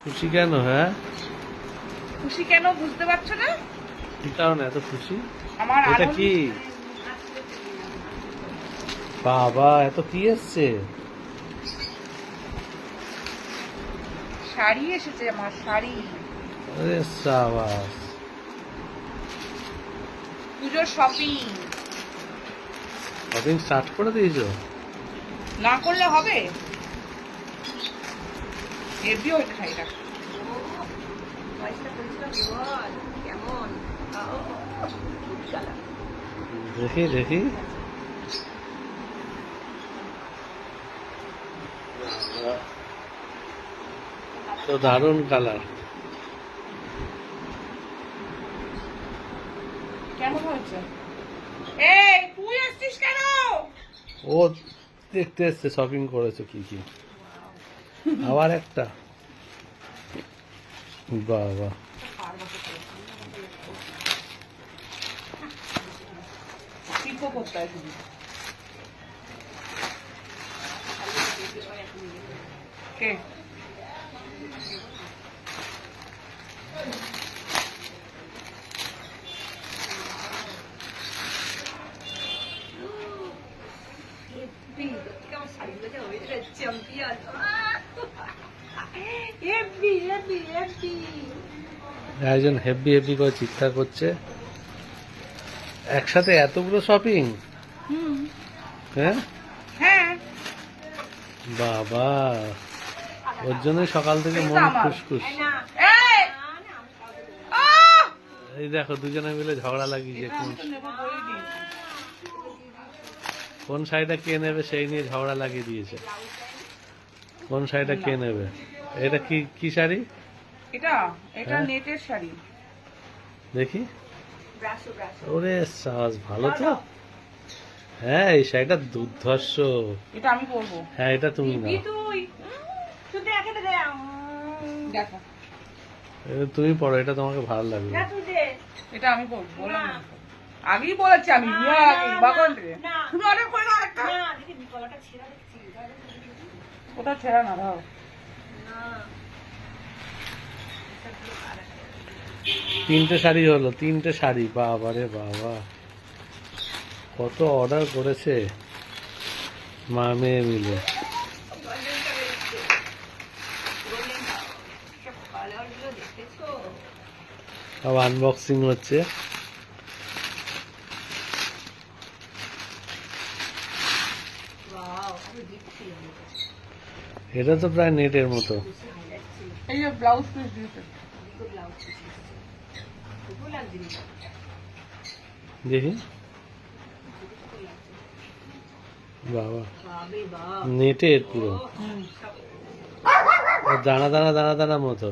খুশি কেন? হ্যাঁ, খুশি কেন বুঝতে পারছো না? কি কারণে এত খুশি? আমার এটা আনন্দ। কি? বাবা, এত কি এসছে? শাড়ি এসেছে, আমার শাড়ি। আরে সাবাস, পুজোর শপিং শপিং স্টার্ট করে দিয়েছো? না করলে হবে? হেভি ওই শাড়িটা। দেখি দেখি। তো দারুণ কালার। কেমন হয়েছে? এই তুই আসছিস কেন? ও দেখতে এসছে শপিং করেছো কি কি। আবার একটা। বাবা, শিল্প করতে হয় শুধু। কে? একজন হেভি হেভি করে চিৎকার করছে। একসাথে এতগুলো শপিং? হ্যাঁ হ্যাঁ, বাবা, ওর জন্যই সকাল থেকে এটা মন আমার। খুশখুশ। এই! আহ! এই দেখো, দুজনে মিলে ঝগড়া লাগিয়েছে। এটা আমি তো নেবো বলিনি। কোন শাড়িটা কে নেবে সেই নিয়ে ঝগড়া লাগিয়ে দিয়েছে। কোন শাড়িটা কে নেবে? এটা কি কি শাড়ি? এটা এটা হ্যাঁ। নেটের শাড়ি। দেখি। ওরে সাজ, ভালো তো। হ্যাঁ, এই শাড়িটা দুর্ধর্ষ। এটা আমি পরবো। হ্যাঁ, এটা তুমি না, দেখো, এটা তুমি পরো, এটা তোমাকে ভালো লাগবে। এটা আমি পরবো, বললাম না। আগেই বলেছি আমি, আগেই বাগন রে। তুমি অর্ডার করে নাও একটা। কোথাও ছেঁড়া না দাও। তিনটে শাড়ি হলো, তিনটে শাড়ি। বাবা রে বাবা, কত অর্ডার করেছে মা মেয়ে মিলে। সব আনবক্সিং হচ্ছে। এটা তো প্রায় নেটের মতো। এই যে ব্লাউজ পিস দিয়েছে। দেখি। বাবা, নেটের পুরো। ও দানা দানা দানা দানা মতো,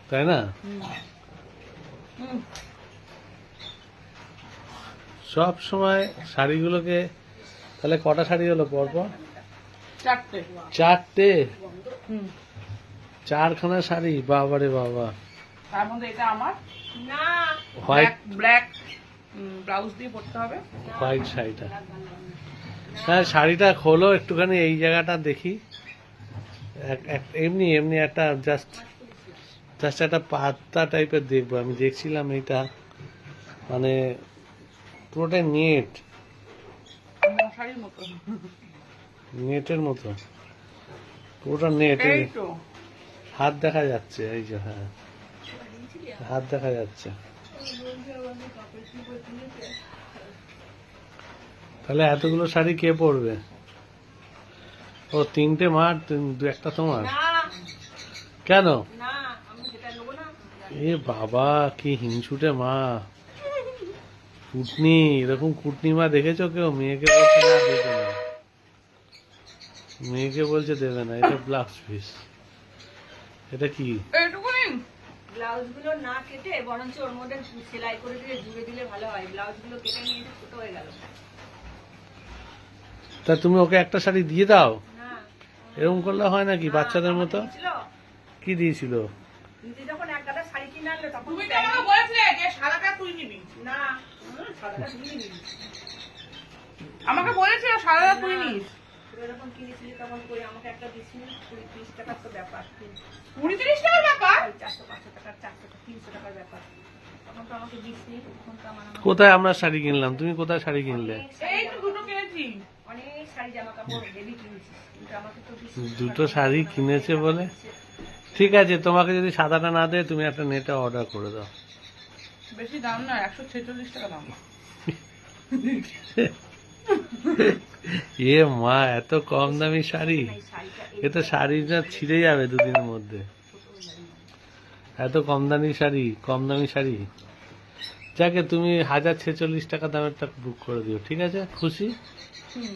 তাই না? সব সময় শাড়িগুলোকে, তাহলে কটা শাড়ি হলো পরপর? চারটে। চারটে? হুম। চারখানা শাড়ি? বাবা রে বাবা। তার মধ্যে এটা আমার হোয়াইট, ব্ল্যাক ব্লাউজ দিয়ে পরতে হবে। হোয়াইট শাড়িটা। হ্যাঁ, শাড়িটা খোলো একটুখানি, এই জায়গাটা দেখি। এমনি এমনি একটা জাস্ট জাস্ট একটা পাতা টাইপের দেখবো। আমি দেখছিলাম এইটা, মানে পুরোটাই নেট, মশারির মতো। নেটের মতো পুরোটা নেট। এই তো হাত দেখা যাচ্ছে, এই যে, হ্যাঁ, হাত দেখা যাচ্ছে। তাহলে এতগুলো শাড়ি কে পরবে? ও তিনটে মার, দু একটা তোমার। কেন? এ বাবা, কি হিংসুটে মা। কুটনি, এরকম কুটনি মা দেখেছো কেউ? মেয়েকে বলছে না, দেবে না। মেয়েকে বলছে দেবে না। এটা ব্লাউজ পিস। এটা কি? এইটুকুনি। ব্লাউজ গুলো না কেটে বরঞ্চ ওর মধ্যে সেলাই করে দিলে জুড়ে দিলে ভালো হয়। ব্লাউজ গুলো কেটে নিয়ে ছোট হয়ে গেল। তা তুমি ওকে একটা শাড়ি দিয়ে দাও। না, এরকম করলে হয় নাকি বাচ্চাদের মতো? ছিল কি দিয়েছিল? নিজে যখন এক গাদা শাড়ি কিনে আনলো তখন তুমি তো আমাকে বলেছিলে যে সাদাটা তুই নিবি। না, সাদাটা তুমি নিবি। আমাকে বলেছিল সাদাটা তুই নিস। তোরা যখন কিনেছিলি তখন করে আমাকে একটা দিচ্ছিলি 20-30 টাকার তো ব্যাপার, 29 টাকার ব্যাপার। 400-500 টাকার, 400-300 টাকার ব্যাপার। তখন তো আমাকে দিচ্ছিলি, তখন তো আমার কোথায় আমরা শাড়ি কিনলাম? তুমি কোথায় শাড়ি কিনলে? এই তো দুটো কিনেছি। অনেক শাড়ি জামা কাপড় হেভি কিনেছিস, কিন্তু আমাকে তো দুটো শাড়ি কিনেছে বলে? ঠিক আছে, তোমাকে যদি সাদাটা না দেয় তুমি একটা নেটে অর্ডার করে দাও। বেশি দাম না, 146 টাকা দাম। এ মা, এত কম দামি শাড়ি! এ তো শাড়িটা ছিঁড়ে যাবে দুদিনের মধ্যে। এত কম দামি শাড়ি, কম দামি শাড়ি। যাকে তুমি 1046 টাকা দামেরটা বুক করে দিও, ঠিক আছে? খুশি? হুম।